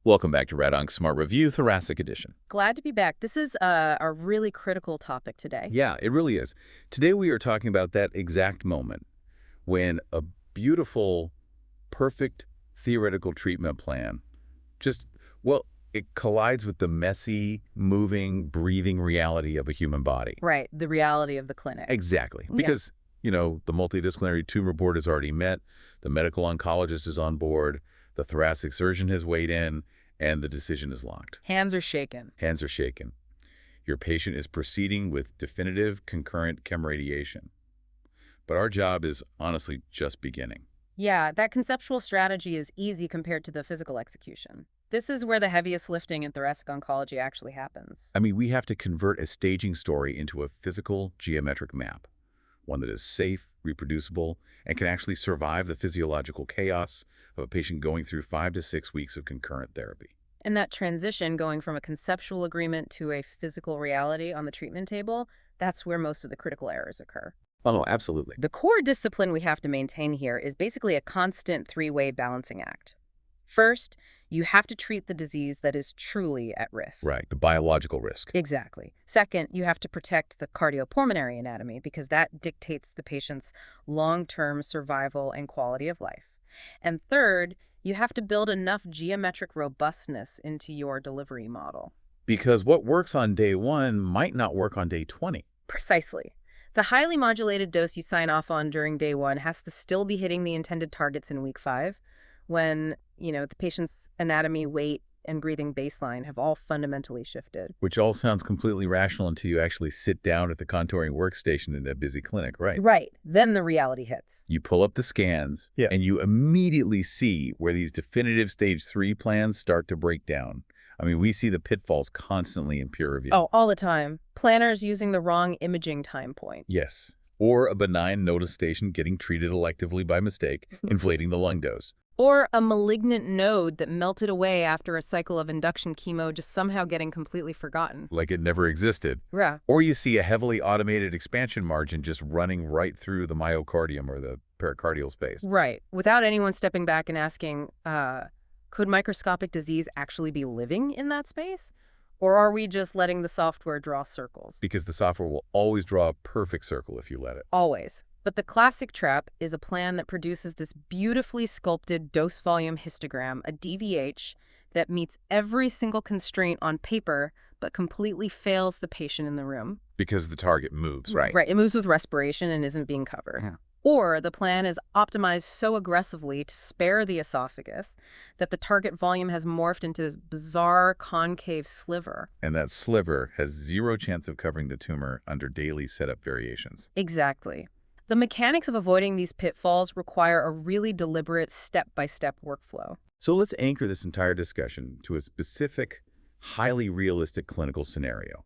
Welcome back to Radonc Smart Review, Thoracic Edition. Glad to be back. This is a really critical topic today. Yeah, it really is. Today we are talking about that exact moment when a beautiful, perfect theoretical treatment plan it collides with the messy, moving, breathing reality of a human body. Right, the reality of the clinic. Exactly. Because, the multidisciplinary tumor board is already met, the medical oncologist is on board, the thoracic surgeon has weighed in, and the decision is locked. Hands are shaken. Hands are shaken. Your patient is proceeding with definitive concurrent chemoradiation. But our job is honestly just beginning. Yeah, that conceptual strategy is easy compared to the physical execution. This is where the heaviest lifting in thoracic oncology actually happens. I mean, we have to convert a staging story into a physical geometric map, one that is safe, reproducible, and can actually survive the physiological chaos of a patient going through 5 to 6 weeks of concurrent therapy. And that transition going from a conceptual agreement to a physical reality on the treatment table, that's where most of the critical errors occur. Oh, absolutely. The core discipline we have to maintain here is basically a constant three-way balancing act. First, you have to treat the disease that is truly at risk. Right, the biological risk. Exactly. Second, you have to protect the cardiopulmonary anatomy because that dictates the patient's long-term survival and quality of life. And third, you have to build enough geometric robustness into your delivery model. Because what works on day 1 might not work on day 20. Precisely. The highly modulated dose you sign off on during day 1 has to still be hitting the intended targets in week 5 when, the patient's anatomy, weight, and breathing baseline have all fundamentally shifted. Which all sounds completely rational until you actually sit down at the contouring workstation in a busy clinic, right? Right. Then the reality hits. You pull up the scans, and you immediately see where these definitive stage 3 plans start to break down. I mean, we see the pitfalls constantly in peer review. Oh, all the time. Planners using the wrong imaging time point. Yes. Or a benign nodal station getting treated electively by mistake, inflating the lung dose. Or a malignant node that melted away after a cycle of induction chemo just somehow getting completely forgotten. Like it never existed. Yeah. Or you see a heavily automated expansion margin just running right through the myocardium or the pericardial space. Right. Without anyone stepping back and asking, could microscopic disease actually be living in that space? Or are we just letting the software draw circles? Because the software will always draw a perfect circle if you let it. Always. But the classic trap is a plan that produces this beautifully sculpted dose-volume histogram, a DVH, that meets every single constraint on paper but completely fails the patient in the room. Because the target moves, right? Right. It moves with respiration and isn't being covered. Yeah. Or the plan is optimized so aggressively to spare the esophagus that the target volume has morphed into this bizarre concave sliver. And that sliver has zero chance of covering the tumor under daily setup variations. Exactly. The mechanics of avoiding these pitfalls require a really deliberate step-by-step workflow. So let's anchor this entire discussion to a specific, highly realistic clinical scenario.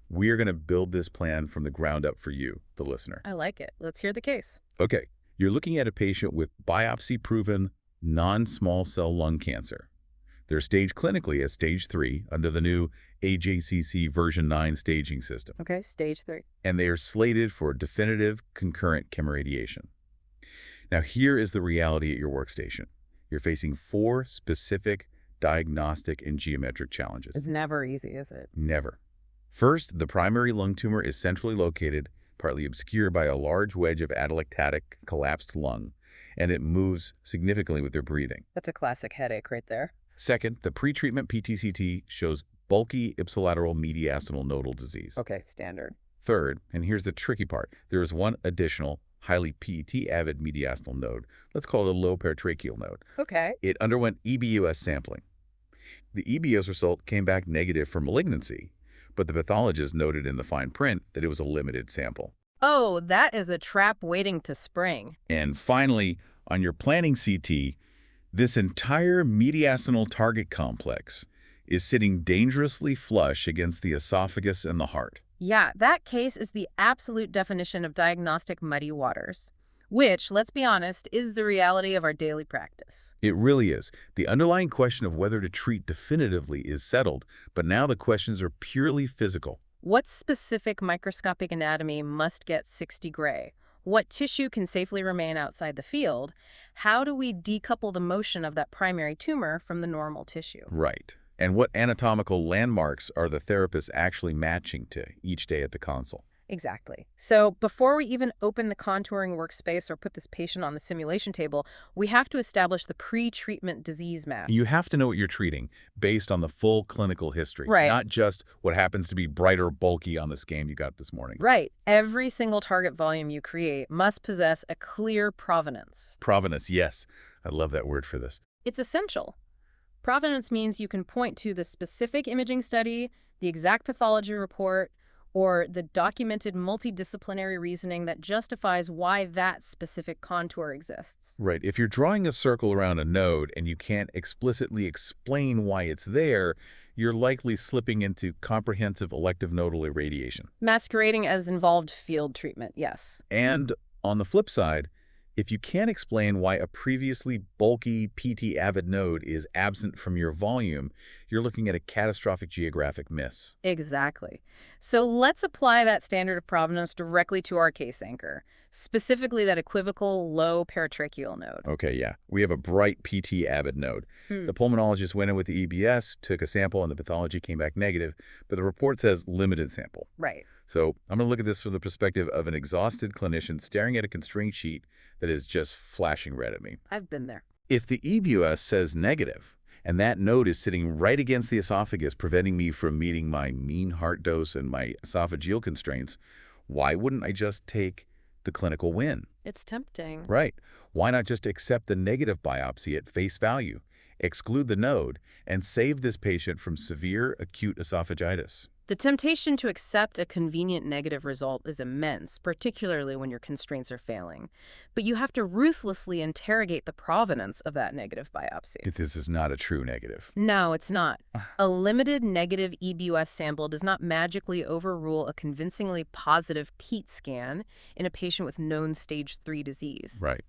We're going to build this plan from the ground up for you, the listener. I like it. Let's hear the case. Okay, you're looking at a patient with biopsy-proven non-small cell lung cancer. They're staged clinically as stage 3 under the new AJCC version 9 staging system. Okay, stage 3. And they are slated for definitive concurrent chemoradiation. Now, here is the reality at your workstation. You're facing 4 specific diagnostic and geometric challenges. It's never easy, is it? Never. First, the primary lung tumor is centrally located, partly obscured by a large wedge of atelectatic collapsed lung, and it moves significantly with their breathing. That's a classic headache right there. Second, the pretreatment PTCT shows bulky ipsilateral mediastinal nodal disease. Okay, standard. Third, and here's the tricky part, there is one additional highly PET-avid mediastinal node. Let's call it a low paratracheal node. Okay. It underwent EBUS sampling. The EBUS result came back negative for malignancy, but the pathologist noted in the fine print that it was a limited sample. Oh, that is a trap waiting to spring. And finally, on your planning CT, this entire mediastinal target complex is sitting dangerously flush against the esophagus and the heart. Yeah, that case is the absolute definition of diagnostic muddy waters, which, let's be honest, is the reality of our daily practice. It really is. The underlying question of whether to treat definitively is settled, but now the questions are purely physical. What specific microscopic anatomy must get 60 gray? What tissue can safely remain outside the field? How do we decouple the motion of that primary tumor from the normal tissue? Right. And what anatomical landmarks are the therapists actually matching to each day at the console? Exactly. So before we even open the contouring workspace or put this patient on the simulation table, we have to establish the pre-treatment disease map. You have to know what you're treating based on the full clinical history, Right. not just what happens to be bright or bulky on the scan you got this morning. Right. Every single target volume you create must possess a clear provenance. Provenance, yes. I love that word for this. It's essential. Provenance means you can point to the specific imaging study, the exact pathology report, or the documented multidisciplinary reasoning that justifies why that specific contour exists. Right. If you're drawing a circle around a node and you can't explicitly explain why it's there, you're likely slipping into comprehensive elective nodal irradiation. Masquerading as involved field treatment, yes. And on the flip side, if you can't explain why a previously bulky PT-avid node is absent from your volume, you're looking at a catastrophic geographic miss. Exactly. So let's apply that standard of provenance directly to our case anchor, specifically that equivocal low paratracheal node. Okay, yeah. We have a bright PT-avid node. The pulmonologist went in with the EBS, took a sample, and the pathology came back negative, but the report says limited sample. Right. So I'm going to look at this from the perspective of an exhausted clinician staring at a constraint sheet that is just flashing red at me. I've been there. If the EBUS says negative, and that node is sitting right against the esophagus, preventing me from meeting my mean heart dose and my esophageal constraints, why wouldn't I just take the clinical win? It's tempting. Right. Why not just accept the negative biopsy at face value, exclude the node, and save this patient from severe acute esophagitis? The temptation to accept a convenient negative result is immense, particularly when your constraints are failing. But you have to ruthlessly interrogate the provenance of that negative biopsy. This is not a true negative. No, it's not. A limited negative EBUS sample does not magically overrule a convincingly positive PET scan in a patient with known stage 3 disease. Right.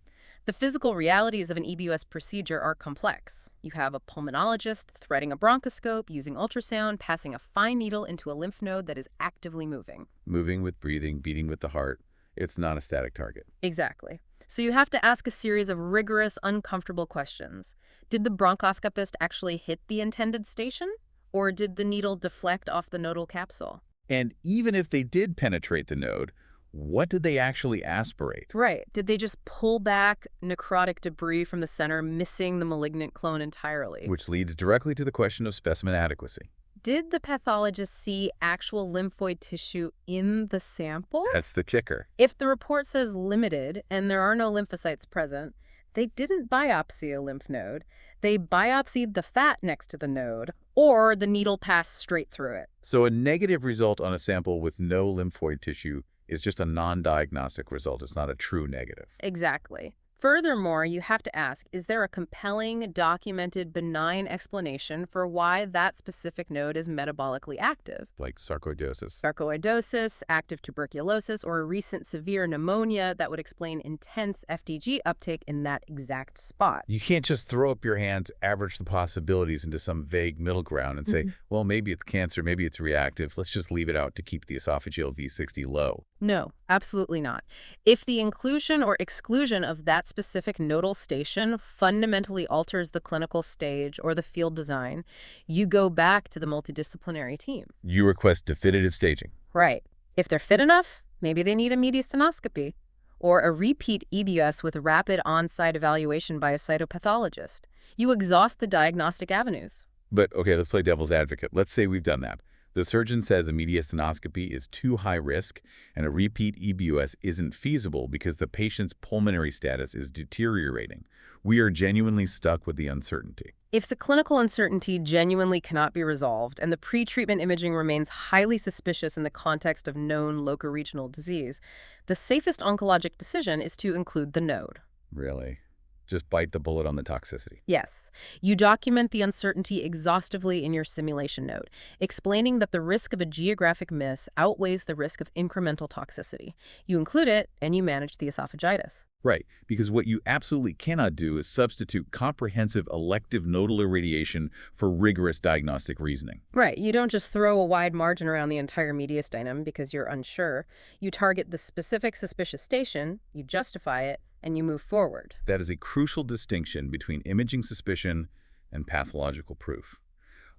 The physical realities of an EBUS procedure are complex. You have a pulmonologist threading a bronchoscope, using ultrasound, passing a fine needle into a lymph node that is actively moving. Moving with breathing, beating with the heart. It's not a static target. Exactly. So you have to ask a series of rigorous, uncomfortable questions. Did the bronchoscopist actually hit the intended station? Or did the needle deflect off the nodal capsule? And even if they did penetrate the node, what did they actually aspirate? Right. Did they just pull back necrotic debris from the center, missing the malignant clone entirely? Which leads directly to the question of specimen adequacy. Did the pathologist see actual lymphoid tissue in the sample? That's the kicker. If the report says limited and there are no lymphocytes present, they didn't biopsy a lymph node. They biopsied the fat next to the node, or the needle passed straight through it. So a negative result on a sample with no lymphoid tissue is just a non-diagnostic result. It's not a true negative. Exactly. Furthermore, you have to ask, is there a compelling, documented, benign explanation for why that specific node is metabolically active? Like sarcoidosis. Sarcoidosis, active tuberculosis, or a recent severe pneumonia that would explain intense FDG uptake in that exact spot. You can't just throw up your hands, average the possibilities into some vague middle ground and say, well, maybe it's cancer, maybe it's reactive. Let's just leave it out to keep the esophageal V60 low. No, absolutely not. If the inclusion or exclusion of that specific nodal station fundamentally alters the clinical stage or the field design, you go back to the multidisciplinary team. You request definitive staging. Right. If they're fit enough, maybe they need a mediastinoscopy or a repeat EBUS with rapid on-site evaluation by a cytopathologist. You exhaust the diagnostic avenues. But, okay, let's play devil's advocate. Let's say we've done that. The surgeon says a mediastinoscopy is too high risk and a repeat EBUS isn't feasible because the patient's pulmonary status is deteriorating. We are genuinely stuck with the uncertainty. If the clinical uncertainty genuinely cannot be resolved and the pre-treatment imaging remains highly suspicious in the context of known locoregional disease, the safest oncologic decision is to include the node. Really? just bite the bullet on the toxicity. Yes, you document the uncertainty exhaustively in your simulation note, explaining that the risk of a geographic miss outweighs the risk of incremental toxicity. You include it, and you manage the esophagitis. Right, because what you absolutely cannot do is substitute comprehensive elective nodal irradiation for rigorous diagnostic reasoning. Right, you don't just throw a wide margin around the entire mediastinum because you're unsure. You target the specific suspicious station, you justify it, and you move forward. That is a crucial distinction between imaging suspicion and pathological proof.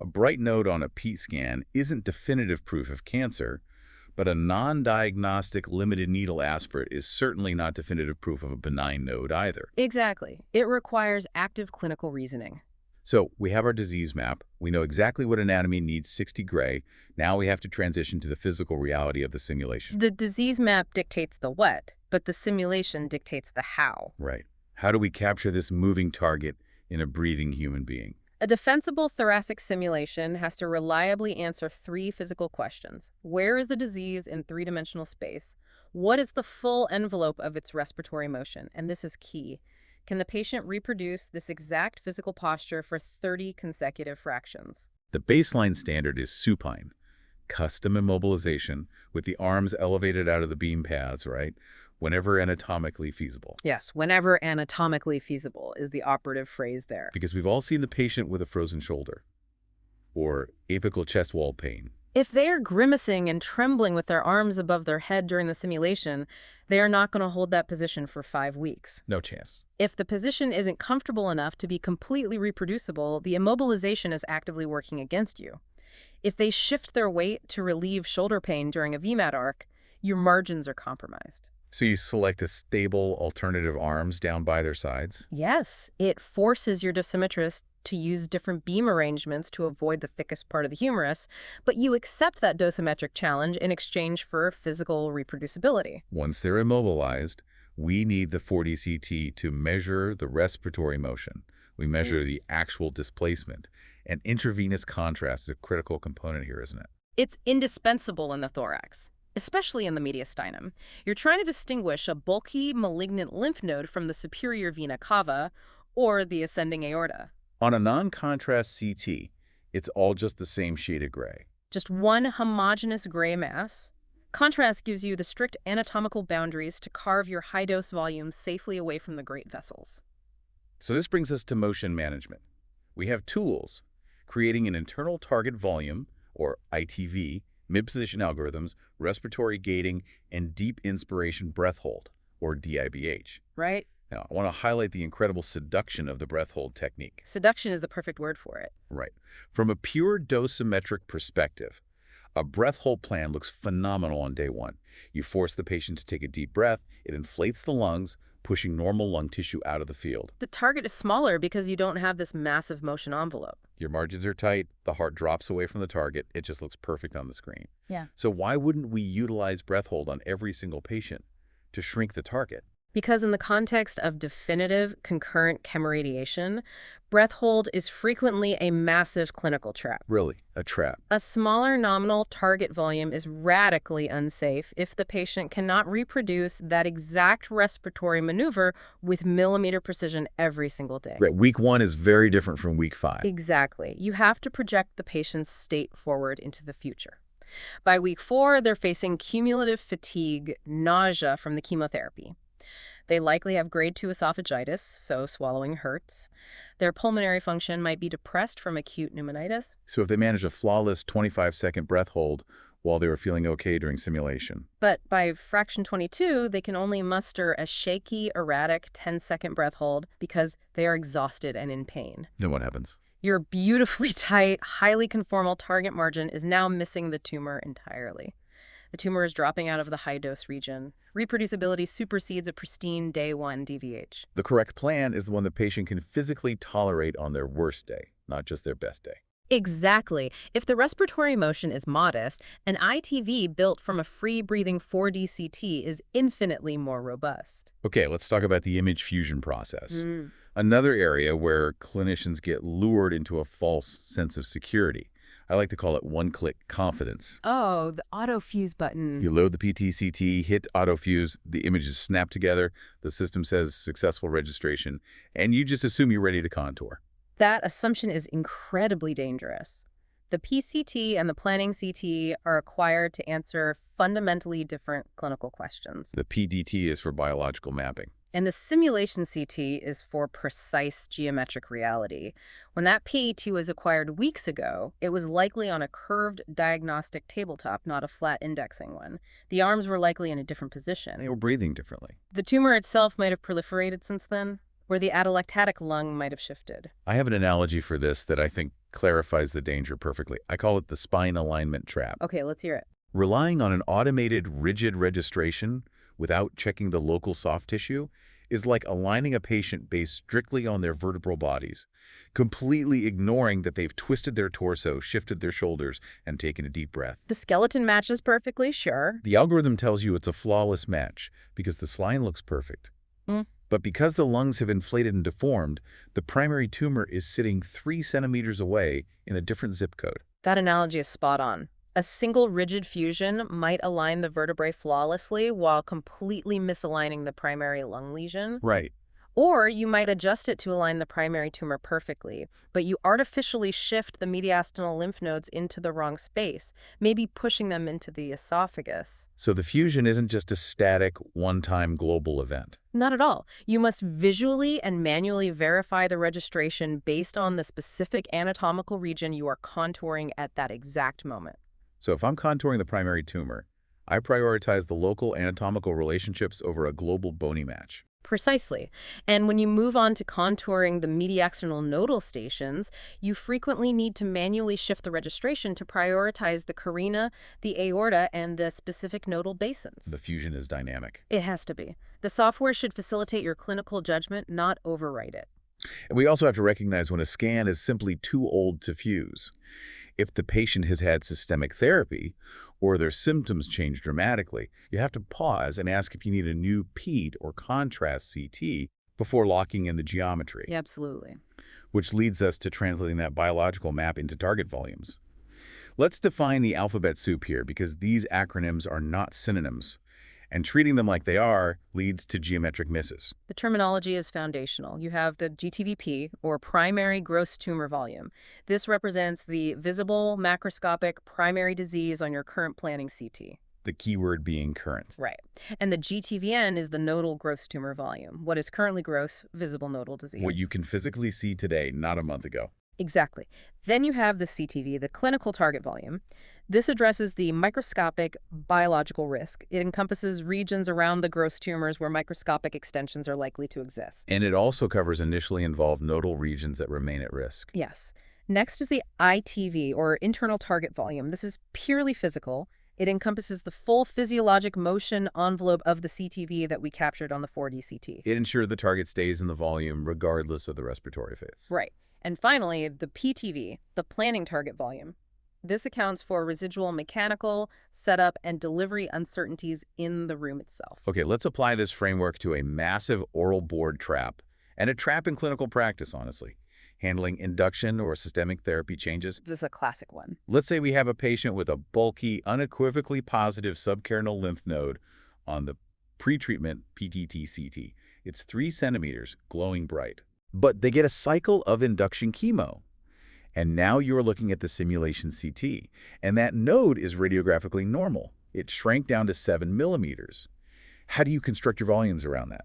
A bright node on a PET scan isn't definitive proof of cancer, but a non-diagnostic limited needle aspirate is certainly not definitive proof of a benign node either. Exactly. It requires active clinical reasoning. So we have our disease map. We know exactly what anatomy needs 60 gray. Now we have to transition to the physical reality of the simulation. The disease map dictates the what, but the simulation dictates the how. Right. How do we capture this moving target in a breathing human being? A defensible thoracic simulation has to reliably answer 3 physical questions. Where is the disease in 3-dimensional space? What is the full envelope of its respiratory motion? And this is key. Can the patient reproduce this exact physical posture for 30 consecutive fractions? The baseline standard is supine, custom immobilization with the arms elevated out of the beam paths, right? Whenever anatomically feasible. Yes, whenever anatomically feasible is the operative phrase there. Because we've all seen the patient with a frozen shoulder or apical chest wall pain. If they are grimacing and trembling with their arms above their head during the simulation, they are not going to hold that position for 5 weeks. No chance. If the position isn't comfortable enough to be completely reproducible, the immobilization is actively working against you. If they shift their weight to relieve shoulder pain during a VMAT arc, your margins are compromised. So you select a stable alternative arms down by their sides? Yes, it forces your dosimetrist to use different beam arrangements to avoid the thickest part of the humerus, but you accept that dosimetric challenge in exchange for physical reproducibility. Once they're immobilized, we need the 4D-CT to measure the respiratory motion. We measure the actual displacement. And intravenous contrast is a critical component here, isn't it? It's indispensable in the thorax, especially in the mediastinum. You're trying to distinguish a bulky, malignant lymph node from the superior vena cava or the ascending aorta. On a non-contrast CT, it's all just the same shade of gray. Just one homogeneous gray mass. Contrast gives you the strict anatomical boundaries to carve your high-dose volume safely away from the great vessels. So this brings us to motion management. We have tools, creating an internal target volume, or ITV, mid-position algorithms, respiratory gating, and deep inspiration breath hold, or DIBH. Right? Now, I want to highlight the incredible seduction of the breath hold technique. Seduction is the perfect word for it. Right. From a pure dosimetric perspective, a breath hold plan looks phenomenal on day 1. You force the patient to take a deep breath, it inflates the lungs, pushing normal lung tissue out of the field. The target is smaller because you don't have this massive motion envelope. Your margins are tight, the heart drops away from the target, it just looks perfect on the screen. Yeah. So why wouldn't we utilize breath hold on every single patient to shrink the target? Because in the context of definitive concurrent chemoradiation, breath hold is frequently a massive clinical trap. Really, a trap. A smaller nominal target volume is radically unsafe if the patient cannot reproduce that exact respiratory maneuver with millimeter precision every single day. Right, week 1 is very different from week 5. Exactly. You have to project the patient's state forward into the future. By week 4, they're facing cumulative fatigue, nausea from the chemotherapy. They likely have grade 2 esophagitis, so swallowing hurts. Their pulmonary function might be depressed from acute pneumonitis. So if they manage a flawless 25-second breath hold while they were feeling okay during simulation. But by fraction 22, they can only muster a shaky, erratic 10-second breath hold because they are exhausted and in pain. Then what happens? Your beautifully tight, highly conformal target margin is now missing the tumor entirely. The tumor is dropping out of the high-dose region. Reproducibility supersedes a pristine day 1 DVH. The correct plan is the one the patient can physically tolerate on their worst day, not just their best day. Exactly. If the respiratory motion is modest, an ITV built from a free-breathing 4D CT is infinitely more robust. Okay, let's talk about the image fusion process. Another area where clinicians get lured into a false sense of security. I like to call it one-click confidence. Oh, the auto-fuse button. You load the PT-CT, hit autofuse, the images snap together, the system says successful registration, and you just assume you're ready to contour. That assumption is incredibly dangerous. The PCT and the planning CT are required to answer fundamentally different clinical questions. The PDT is for biological mapping. And the simulation CT is for precise geometric reality. When that PET was acquired weeks ago, it was likely on a curved diagnostic tabletop, not a flat indexing one. The arms were likely in a different position. They were breathing differently. The tumor itself might have proliferated since then, or the atelectatic lung might have shifted. I have an analogy for this that I think clarifies the danger perfectly. I call it the spine alignment trap. Okay, let's hear it. Relying on an automated, rigid registration without checking the local soft tissue is like aligning a patient based strictly on their vertebral bodies, completely ignoring that they've twisted their torso, shifted their shoulders, and taken a deep breath. The skeleton matches perfectly, sure. The algorithm tells you it's a flawless match because the spine looks perfect. But because the lungs have inflated and deformed, the primary tumor is sitting 3 centimeters away in a different zip code. That analogy is spot on. A single rigid fusion might align the vertebrae flawlessly while completely misaligning the primary lung lesion. Right. Or you might adjust it to align the primary tumor perfectly, but you artificially shift the mediastinal lymph nodes into the wrong space, maybe pushing them into the esophagus. So the fusion isn't just a static, one-time global event. Not at all. You must visually and manually verify the registration based on the specific anatomical region you are contouring at that exact moment. So if I'm contouring the primary tumor, I prioritize the local anatomical relationships over a global bony match. Precisely. And when you move on to contouring the mediastinal nodal stations, you frequently need to manually shift the registration to prioritize the carina, the aorta, and the specific nodal basins. The fusion is dynamic. It has to be. The software should facilitate your clinical judgment, not overwrite it. And we also have to recognize when a scan is simply too old to fuse. If the patient has had systemic therapy or their symptoms change dramatically, you have to pause and ask if you need a new PET or contrast CT before locking in the geometry. Yeah, absolutely. Which leads us to translating that biological map into target volumes. Let's define the alphabet soup here because these acronyms are not synonyms, and treating them like they are leads to geometric misses. The terminology is foundational. You have the GTVP, or primary gross tumor volume. This represents the visible macroscopic primary disease on your current planning CT. The keyword being current. Right. And the GTVN is the nodal gross tumor volume, what is currently gross visible nodal disease. What you can physically see today, not a month ago. Exactly. Then you have the CTV, the clinical target volume. This addresses the microscopic biological risk. It encompasses regions around the gross tumors where microscopic extensions are likely to exist. And it also covers initially involved nodal regions that remain at risk. Yes. Next is the ITV, or internal target volume. This is purely physical. It encompasses the full physiologic motion envelope of the CTV that we captured on the 4D CT. It ensures the target stays in the volume regardless of the respiratory phase. Right. And finally, the PTV, the planning target volume. This accounts for residual mechanical, setup, and delivery uncertainties in the room itself. Okay, let's apply this framework to a massive oral board trap, and a trap in clinical practice, honestly. Handling induction or systemic therapy changes. This is a classic one. Let's say we have a patient with a bulky, unequivocally positive subcarinal lymph node on the pretreatment PTT-CT. It's 3 centimeters, glowing bright. But they get a cycle of induction chemo. And now you're looking at the simulation CT, and that node is radiographically normal. It shrank down to 7 millimeters. How do you construct your volumes around that?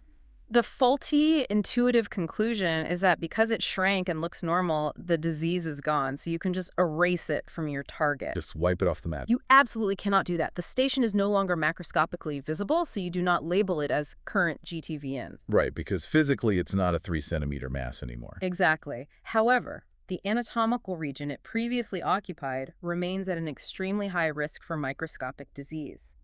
The faulty intuitive conclusion is that because it shrank and looks normal, the disease is gone, so you can just erase it from your target. Just wipe it off the map. You absolutely cannot do that. The station is no longer macroscopically visible, so you do not label it as current GTVN. Right, because physically it's not a 3 centimeter mass anymore. Exactly. However, the anatomical region it previously occupied remains at an extremely high risk for microscopic disease.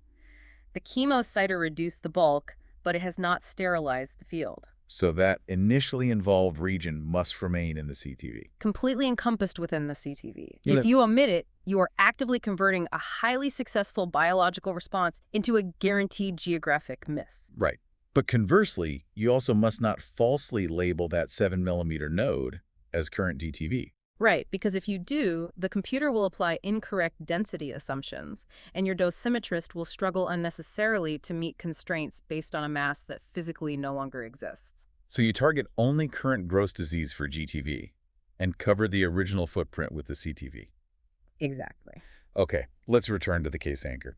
The chemocytor reduced the bulk, but it has not sterilized the field. So that initially involved region must remain in the CTV. Completely encompassed within the CTV. Yeah. If you omit it, you are actively converting a highly successful biological response into a guaranteed geographic miss. Right. But conversely, you also must not falsely label that 7 millimeter node as current GTV. Right, because if you do, the computer will apply incorrect density assumptions, and your dosimetrist will struggle unnecessarily to meet constraints based on a mass that physically no longer exists. So you target only current gross disease for GTV and cover the original footprint with the CTV. Exactly. Okay, let's return to the case anchor.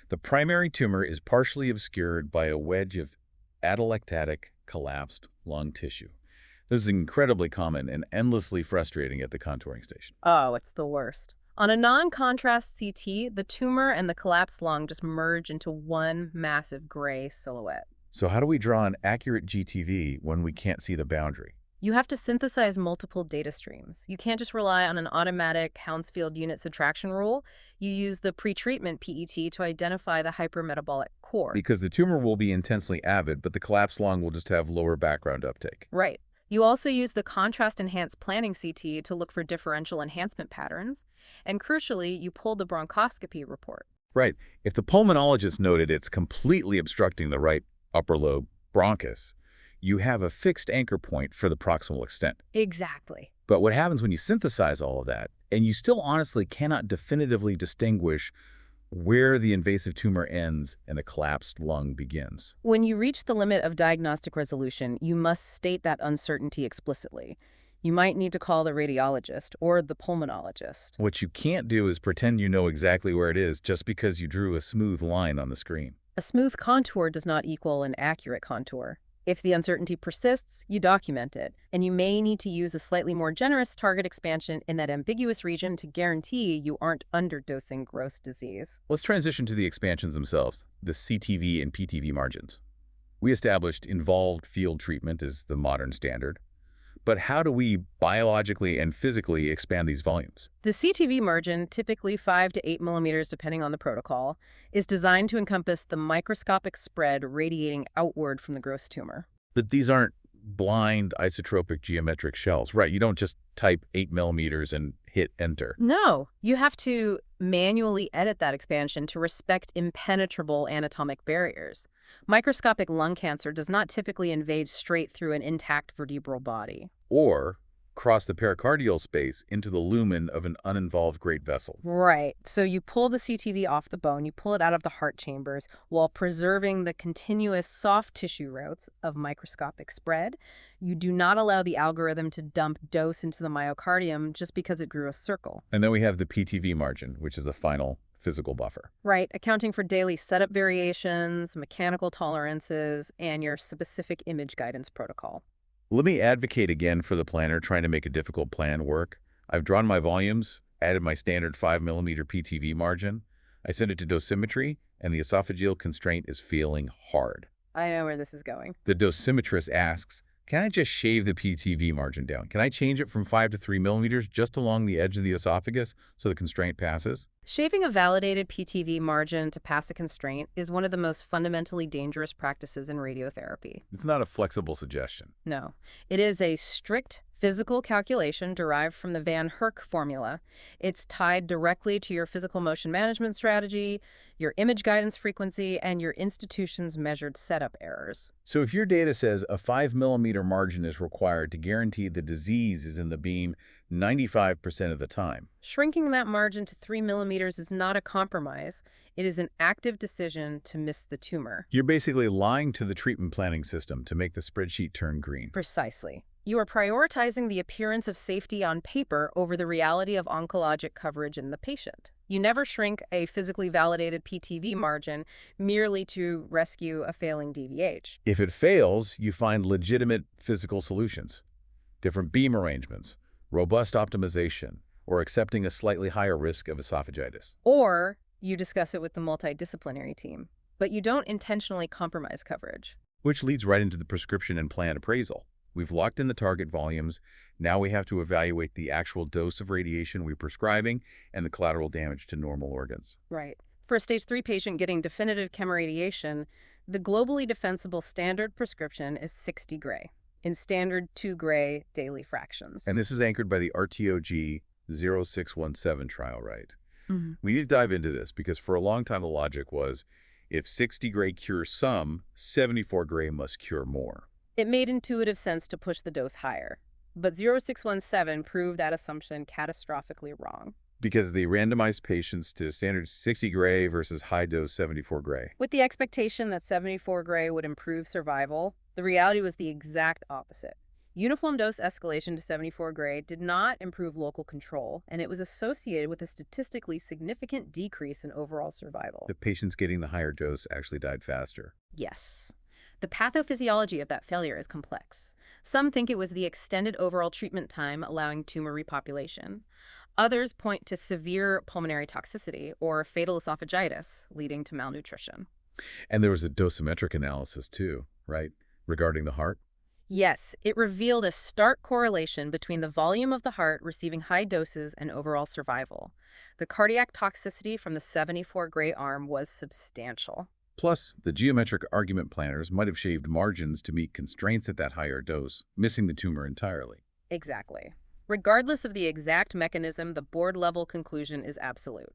The primary tumor is partially obscured by a wedge of atelectatic collapsed lung tissue. This is incredibly common and endlessly frustrating at the contouring station. Oh, it's the worst. On a non-contrast CT, the tumor and the collapsed lung just merge into one massive gray silhouette. So how do we draw an accurate GTV when we can't see the boundary? You have to synthesize multiple data streams. You can't just rely on an automatic Hounsfield unit subtraction rule. You use the pretreatment PET to identify the hypermetabolic core. Because the tumor will be intensely avid, but the collapsed lung will just have lower background uptake. Right. You also use the contrast-enhanced planning CT to look for differential enhancement patterns. And crucially, you pull the bronchoscopy report. Right. If the pulmonologist noted it's completely obstructing the right upper lobe bronchus, you have a fixed anchor point for the proximal extent. Exactly. But what happens when you synthesize all of that, and you still honestly cannot definitively distinguish where the invasive tumor ends and the collapsed lung begins? When you reach the limit of diagnostic resolution, you must state that uncertainty explicitly. You might need to call the radiologist or the pulmonologist. What you can't do is pretend you know exactly where it is just because you drew a smooth line on the screen. A smooth contour does not equal an accurate contour. If the uncertainty persists, you document it, and you may need to use a slightly more generous target expansion in that ambiguous region to guarantee you aren't underdosing gross disease. Let's transition to the expansions themselves, the CTV and PTV margins. We established involved field treatment as the modern standard. But how do we biologically and physically expand these volumes? The CTV margin, typically 5 to 8 millimeters depending on the protocol, is designed to encompass the microscopic spread radiating outward from the gross tumor. But these aren't blind isotropic geometric shells, right? You don't just type 8 millimeters and hit enter. No, you have to manually edit that expansion to respect impenetrable anatomic barriers. Microscopic lung cancer does not typically invade straight through an intact vertebral body. Or cross the pericardial space into the lumen of an uninvolved great vessel. Right. So you pull the CTV off the bone, you pull it out of the heart chambers while preserving the continuous soft tissue routes of microscopic spread. You do not allow the algorithm to dump dose into the myocardium just because it grew a circle. And then we have the PTV margin, which is the final physical buffer. Right, accounting for daily setup variations, mechanical tolerances, and your specific image guidance protocol. Let me advocate again for the planner trying to make a difficult plan work. I've drawn my volumes, added my standard 5 millimeter PTV margin. I sent it to dosimetry, and the esophageal constraint is feeling hard. I know where this is going. The dosimetrist asks, can I just shave the PTV margin down? Can I change it from 5 to 3 millimeters just along the edge of the esophagus so the constraint passes? Shaving a validated PTV margin to pass a constraint is one of the most fundamentally dangerous practices in radiotherapy. It's not a flexible suggestion. No, it is a strict physical calculation derived from the Van Herk formula. It's tied directly to your physical motion management strategy, your image guidance frequency, and your institution's measured setup errors. So if your data says a 5 millimeter margin is required to guarantee the disease is in the beam 95% of the time, shrinking that margin to 3 millimeters is not a compromise. It is an active decision to miss the tumor. you're basically lying to the treatment planning system to make the spreadsheet turn green. Precisely. You are prioritizing the appearance of safety on paper over the reality of oncologic coverage in the patient. You never shrink a physically validated PTV margin merely to rescue a failing DVH. If it fails, you find legitimate physical solutions, different beam arrangements, robust optimization, or accepting a slightly higher risk of esophagitis. Or you discuss it with the multidisciplinary team, but you don't intentionally compromise coverage. Which leads right into the prescription and plan appraisal. We've locked in the target volumes. Now we have to evaluate the actual dose of radiation we're prescribing and the collateral damage to normal organs. Right. For a stage 3 patient getting definitive chemoradiation, the globally defensible standard prescription is 60 gray in standard 2 gray daily fractions. And this is anchored by the RTOG 0617 trial, right? Mm-hmm. We need to dive into this because for a long time the logic was if 60 gray cures some, 74 gray must cure more. It made intuitive sense to push the dose higher. But 0617 proved that assumption catastrophically wrong. Because they randomized patients to standard 60 gray versus high-dose 74 gray. With the expectation that 74 gray would improve survival, the reality was the exact opposite. Uniform dose escalation to 74 gray did not improve local control, and it was associated with a statistically significant decrease in overall survival. The patients getting the higher dose actually died faster. Yes. The pathophysiology of that failure is complex. Some think it was the extended overall treatment time allowing tumor repopulation. Others point to severe pulmonary toxicity or fatal esophagitis leading to malnutrition. And there was a dosimetric analysis too, right, regarding the heart? Yes, it revealed a stark correlation between the volume of the heart receiving high doses and overall survival. The cardiac toxicity from the 74 gray arm was substantial. Plus, the geometric argument planners might have shaved margins to meet constraints at that higher dose, missing the tumor entirely. Exactly. Regardless of the exact mechanism, the board-level conclusion is absolute.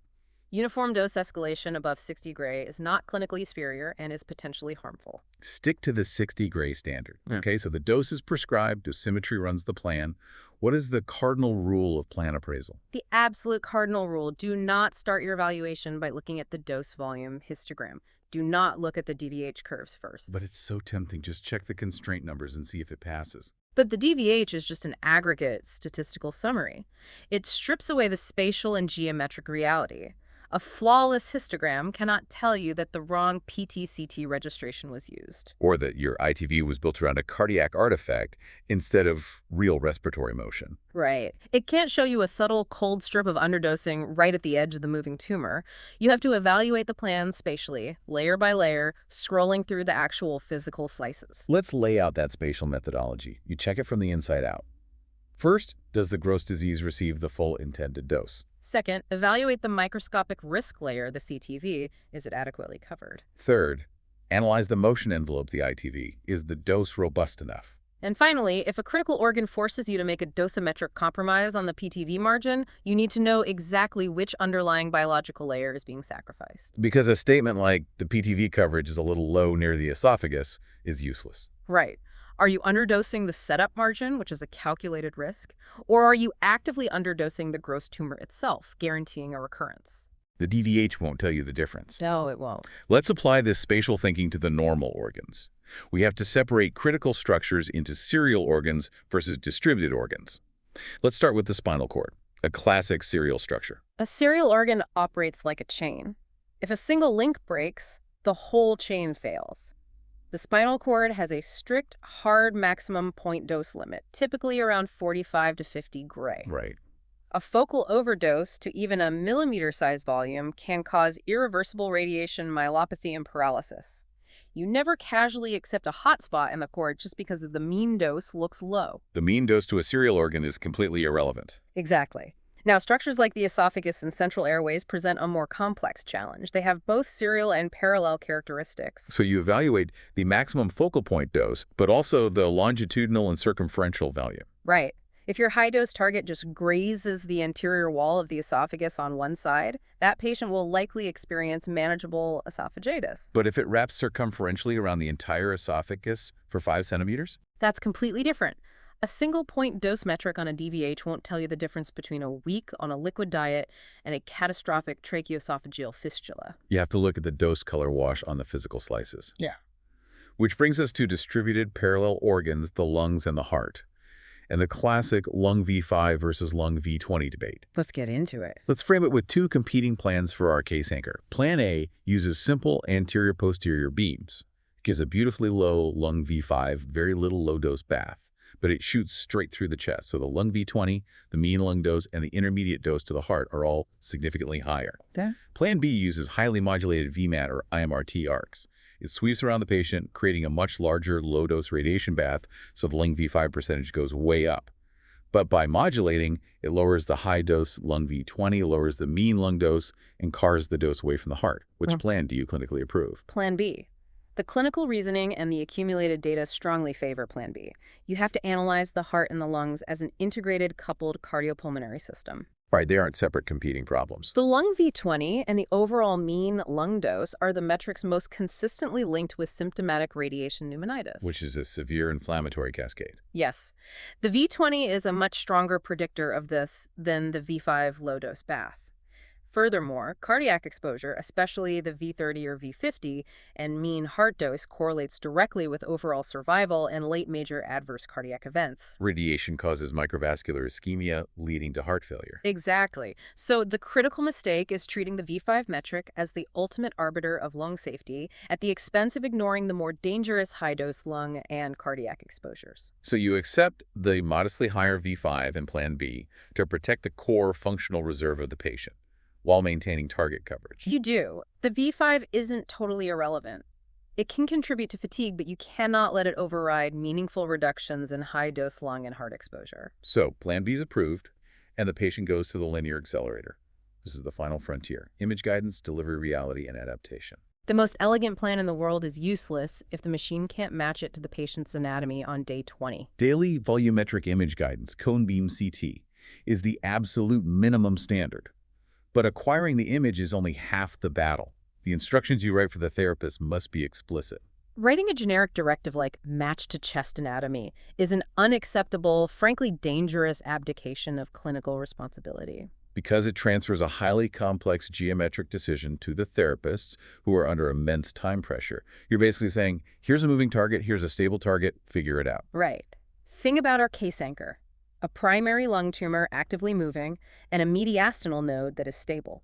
Uniform dose escalation above 60 gray is not clinically superior and is potentially harmful. Stick to the 60 gray standard. Okay, so the dose is prescribed, dosimetry runs the plan. What is the cardinal rule of plan appraisal? The absolute cardinal rule: do not start your evaluation by looking at the dose volume histogram. Do not look at the DVH curves first. But it's so tempting. Just check the constraint numbers and see if it passes. But the DVH is just an aggregate statistical summary. It strips away the spatial and geometric reality. A flawless histogram cannot tell you that the wrong PT-CT registration was used. Or that your ITV was built around a cardiac artifact instead of real respiratory motion. Right. It can't show you a subtle cold strip of underdosing right at the edge of the moving tumor. You have to evaluate the plan spatially, layer by layer, scrolling through the actual physical slices. Let's lay out that spatial methodology. You check it from the inside out. First, does the gross disease receive the full intended dose? Second, evaluate the microscopic risk layer, the CTV. Is it adequately covered? Third, analyze the motion envelope, the ITV. Is the dose robust enough? And finally, if a critical organ forces you to make a dosimetric compromise on the PTV margin, you need to know exactly which underlying biological layer is being sacrificed. Because a statement like the PTV coverage is a little low near the esophagus is useless. Right. Are you underdosing the setup margin, which is a calculated risk, or are you actively underdosing the gross tumor itself, guaranteeing a recurrence? The DVH won't tell you the difference. No, it won't. Let's apply this spatial thinking to the normal organs. We have to separate critical structures into serial organs versus distributed organs. Let's start with the spinal cord, a classic serial structure. A serial organ operates like a chain. If a single link breaks, the whole chain fails. The spinal cord has a strict, hard maximum point dose limit, typically around 45 to 50 gray. Right. A focal overdose to even a millimeter-sized volume can cause irreversible radiation, myelopathy, and paralysis. You never casually accept a hotspot in the cord just because the mean dose looks low. The mean dose to a serial organ is completely irrelevant. Exactly. Now, structures like the esophagus and central airways present a more complex challenge. They have both serial and parallel characteristics. So you evaluate the maximum focal point dose, but also the longitudinal and circumferential value. Right. If your high-dose target just grazes the anterior wall of the esophagus on one side, that patient will likely experience manageable esophagitis. But if it wraps circumferentially around the entire esophagus for 5 centimeters? That's completely different. A single-point dose metric on a DVH won't tell you the difference between a week on a liquid diet and a catastrophic tracheoesophageal fistula. You have to look at the dose color wash on the physical slices. Yeah. Which brings us to distributed parallel organs, the lungs and the heart, and the classic lung V5 versus lung V20 debate. Let's get into it. Let's frame it with 2 competing plans for our case anchor. Plan A uses simple anterior-posterior beams. It gives a beautifully low lung V5, very little low-dose bath, but it shoots straight through the chest. So the lung V20, the mean lung dose, and the intermediate dose to the heart are all significantly higher. Yeah. Plan B uses highly modulated VMAT or IMRT arcs. It sweeps around the patient, creating a much larger low-dose radiation bath, so the lung V5 percentage goes way up. But by modulating, it lowers the high-dose lung V20, lowers the mean lung dose, and cars the dose away from the heart. Which plan do you clinically approve? Plan B. The clinical reasoning and the accumulated data strongly favor Plan B. You have to analyze the heart and the lungs as an integrated, coupled cardiopulmonary system. Right, they aren't separate competing problems. The lung V20 and the overall mean lung dose are the metrics most consistently linked with symptomatic radiation pneumonitis. Which is a severe inflammatory cascade. Yes. The V20 is a much stronger predictor of this than the V5 low-dose bath. Furthermore, cardiac exposure, especially the V30 or V50, and mean heart dose correlates directly with overall survival and late major adverse cardiac events. Radiation causes microvascular ischemia, leading to heart failure. Exactly. So the critical mistake is treating the V5 metric as the ultimate arbiter of lung safety at the expense of ignoring the more dangerous high-dose lung and cardiac exposures. So you accept the modestly higher V5 in Plan B to protect the core functional reserve of the patient, while maintaining target coverage. You do. The V5 isn't totally irrelevant. It can contribute to fatigue, but you cannot let it override meaningful reductions in high-dose lung and heart exposure. So Plan B is approved, and the patient goes to the linear accelerator. This is the final frontier: image guidance, delivery reality, and adaptation. The most elegant plan in the world is useless if the machine can't match it to the patient's anatomy on day 20. Daily volumetric image guidance, cone beam CT, is the absolute minimum standard. But acquiring the image is only half the battle. The instructions you write for the therapist must be explicit. Writing a generic directive like match to chest anatomy is an unacceptable, frankly dangerous abdication of clinical responsibility. Because it transfers a highly complex geometric decision to the therapists who are under immense time pressure. You're basically saying, here's a moving target, here's a stable target, figure it out. Right. Think about our case anchor: a primary lung tumor actively moving, and a mediastinal node that is stable.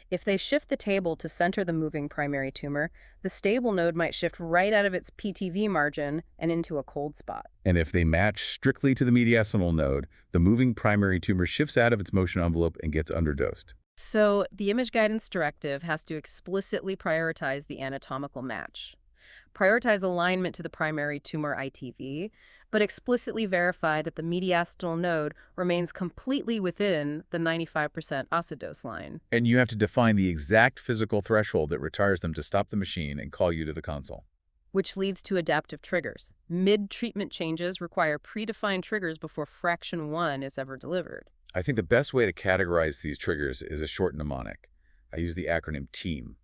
If they shift the table to center the moving primary tumor, the stable node might shift right out of its PTV margin and into a cold spot. And if they match strictly to the mediastinal node, the moving primary tumor shifts out of its motion envelope and gets underdosed. So the image guidance directive has to explicitly prioritize the anatomical match. Prioritize alignment to the primary tumor ITV, but explicitly verify that the mediastinal node remains completely within the 95% acidose line. And you have to define the exact physical threshold that retires them to stop the machine and call you to the console. Which leads to adaptive triggers. Mid-treatment changes require predefined triggers before fraction 1 is ever delivered. I think the best way to categorize these triggers is a short mnemonic. I use the acronym TEAM.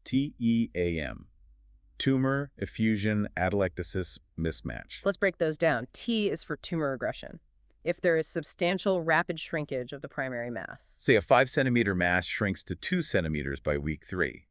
T-E-A-M. Tumor, effusion, atelectasis, mismatch. Let's break those down. T is for tumor regression. If there is substantial rapid shrinkage of the primary mass. Say a 5-centimeter mass shrinks to 2 centimeters by week 3.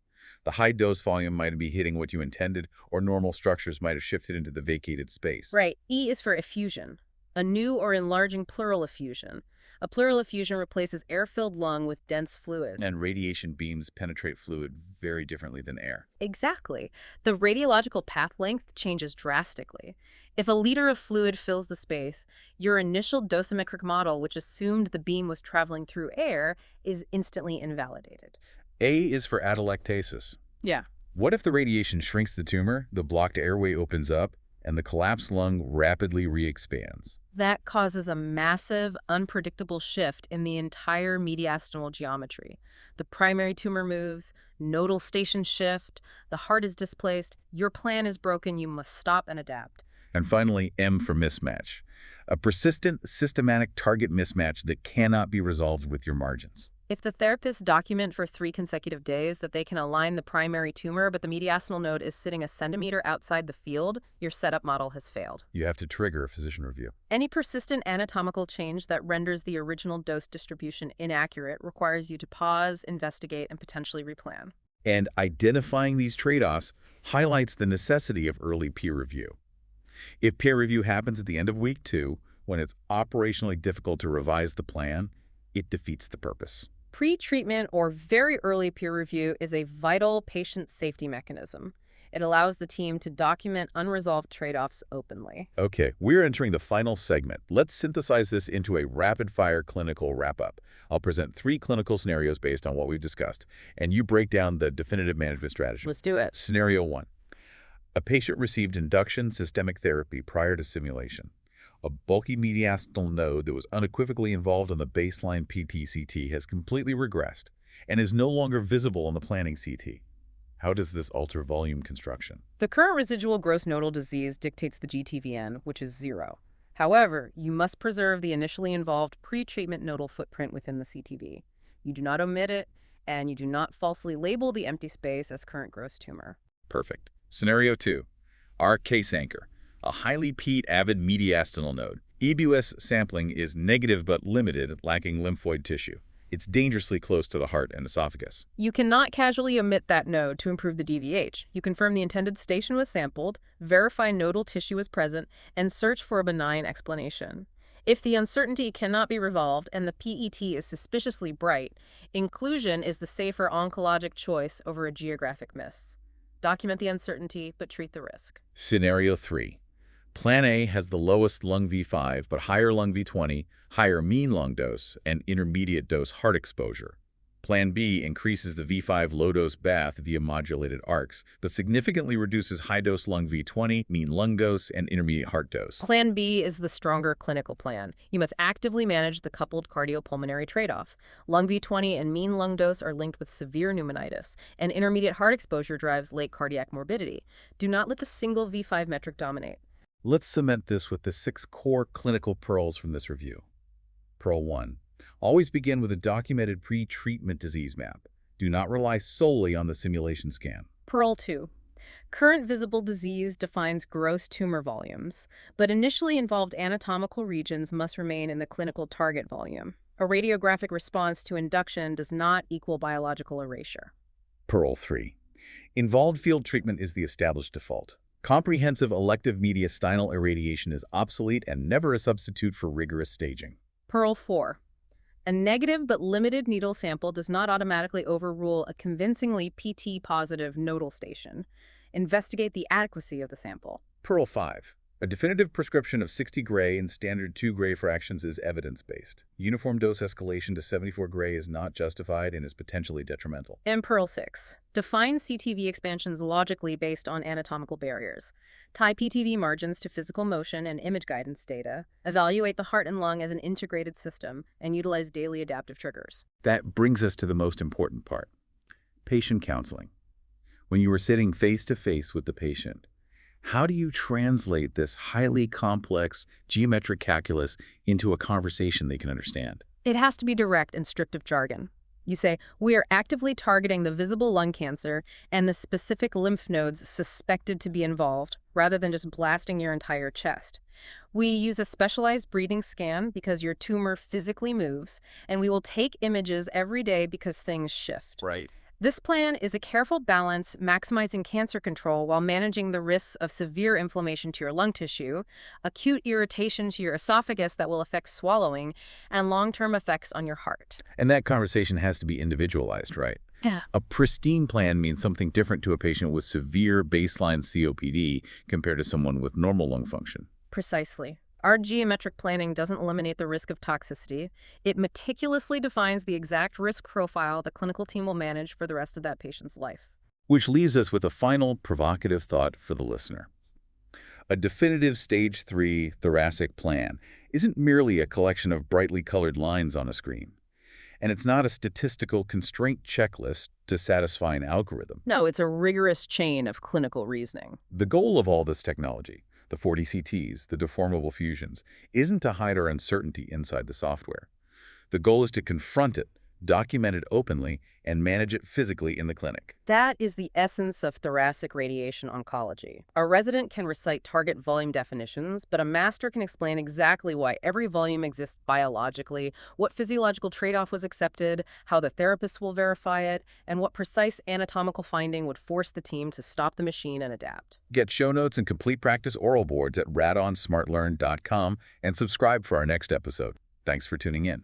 The high dose volume might be hitting what you intended, or normal structures might have shifted into the vacated space. Right. E is for effusion, a new or enlarging pleural effusion. A pleural effusion replaces air-filled lung with dense fluid. And radiation beams penetrate fluid very differently than air. Exactly. The radiological path length changes drastically. If a liter of fluid fills the space, your initial dosimetric model, which assumed the beam was traveling through air, is instantly invalidated. A is for atelectasis. Yeah. What if the radiation shrinks the tumor, the blocked airway opens up, and the collapsed lung rapidly re-expands? That causes a massive, unpredictable shift in the entire mediastinal geometry. The primary tumor moves, nodal stations shift, the heart is displaced, your plan is broken, you must stop and adapt. And finally, M for mismatch. A persistent, systematic target mismatch that cannot be resolved with your margins. If the therapists document for 3 consecutive days that they can align the primary tumor, but the mediastinal node is sitting a centimeter outside the field, your setup model has failed. You have to trigger a physician review. Any persistent anatomical change that renders the original dose distribution inaccurate requires you to pause, investigate, and potentially replan. And identifying these trade-offs highlights the necessity of early peer review. If peer review happens at the end of week 2, when it's operationally difficult to revise the plan, it defeats the purpose. Pre-treatment or very early peer review is a vital patient safety mechanism. It allows the team to document unresolved trade-offs openly. Okay, we're entering the final segment. Let's synthesize this into a rapid-fire clinical wrap-up. I'll present 3 clinical scenarios based on what we've discussed, and you break down the definitive management strategy. Let's do it. Scenario 1. A patient received induction systemic therapy prior to simulation. A bulky mediastinal node that was unequivocally involved on the baseline PT-CT has completely regressed and is no longer visible on the planning CT. How does this alter volume construction? The current residual gross nodal disease dictates the GTVN, which is 0. However, you must preserve the initially involved pre-treatment nodal footprint within the CTV. You do not omit it, and you do not falsely label the empty space as current gross tumor. Perfect. Scenario 2. Our case anchor, a highly PEAT-avid mediastinal node. EBUS sampling is negative but limited, lacking lymphoid tissue. It's dangerously close to the heart and esophagus. You cannot casually omit that node to improve the DVH. You confirm the intended station was sampled, verify nodal tissue is present, and search for a benign explanation. If the uncertainty cannot be resolved and the PET is suspiciously bright, inclusion is the safer oncologic choice over a geographic miss. Document the uncertainty, but treat the risk. Scenario 3. Plan A has the lowest lung V5, but higher lung V20, higher mean lung dose, and intermediate dose heart exposure. Plan B increases the V5 low-dose bath via modulated ARCs, but significantly reduces high-dose lung V20, mean lung dose, and intermediate heart dose. Plan B is the stronger clinical plan. You must actively manage the coupled cardiopulmonary trade-off. Lung V20 and mean lung dose are linked with severe pneumonitis, and intermediate heart exposure drives late cardiac morbidity. Do not let the single V5 metric dominate. Let's cement this with the 6 core clinical pearls from this review. Pearl 1. Always begin with a documented pre-treatment disease map. Do not rely solely on the simulation scan. Pearl 2. Current visible disease defines gross tumor volumes, but initially involved anatomical regions must remain in the clinical target volume. A radiographic response to induction does not equal biological erasure. Pearl 3. Involved field treatment is the established default. Comprehensive elective mediastinal irradiation is obsolete and never a substitute for rigorous staging. Pearl 4. A negative but limited needle sample does not automatically overrule a convincingly PT-positive nodal station. Investigate the adequacy of the sample. Pearl 5. A definitive prescription of 60 Gray and standard 2 Gray fractions is evidence-based. Uniform dose escalation to 74 Gray is not justified and is potentially detrimental. And Pearl 6. Define CTV expansions logically based on anatomical barriers. Tie PTV margins to physical motion and image guidance data. Evaluate the heart and lung as an integrated system, and utilize daily adaptive triggers. That brings us to the most important part. Patient counseling. When you are sitting face-to-face with the patient, how do you translate this highly complex geometric calculus into a conversation they can understand? It has to be direct and stripped of jargon. You say, we are actively targeting the visible lung cancer and the specific lymph nodes suspected to be involved, rather than just blasting your entire chest. We use a specialized breathing scan because your tumor physically moves, and we will take images every day because things shift. Right. This plan is a careful balance, maximizing cancer control while managing the risks of severe inflammation to your lung tissue, acute irritation to your esophagus that will affect swallowing, and long-term effects on your heart. And that conversation has to be individualized, right? Yeah. A pristine plan means something different to a patient with severe baseline COPD compared to someone with normal lung function. Precisely. Our geometric planning doesn't eliminate the risk of toxicity. It meticulously defines the exact risk profile the clinical team will manage for the rest of that patient's life. Which leaves us with a final provocative thought for the listener. A definitive Stage 3 thoracic plan isn't merely a collection of brightly colored lines on a screen. And it's not a statistical constraint checklist to satisfy an algorithm. No, it's a rigorous chain of clinical reasoning. The goal of all this technology, the 40 CTs, the deformable fusions, isn't to hide our uncertainty inside the software. The goal is to confront it, document it openly, and manage it physically in the clinic. That is the essence of thoracic radiation oncology. A resident can recite target volume definitions, but a master can explain exactly why every volume exists biologically, what physiological trade-off was accepted, how the therapist will verify it, and what precise anatomical finding would force the team to stop the machine and adapt. Get show notes and complete practice oral boards at radonsmartlearn.com and subscribe for our next episode. Thanks for tuning in.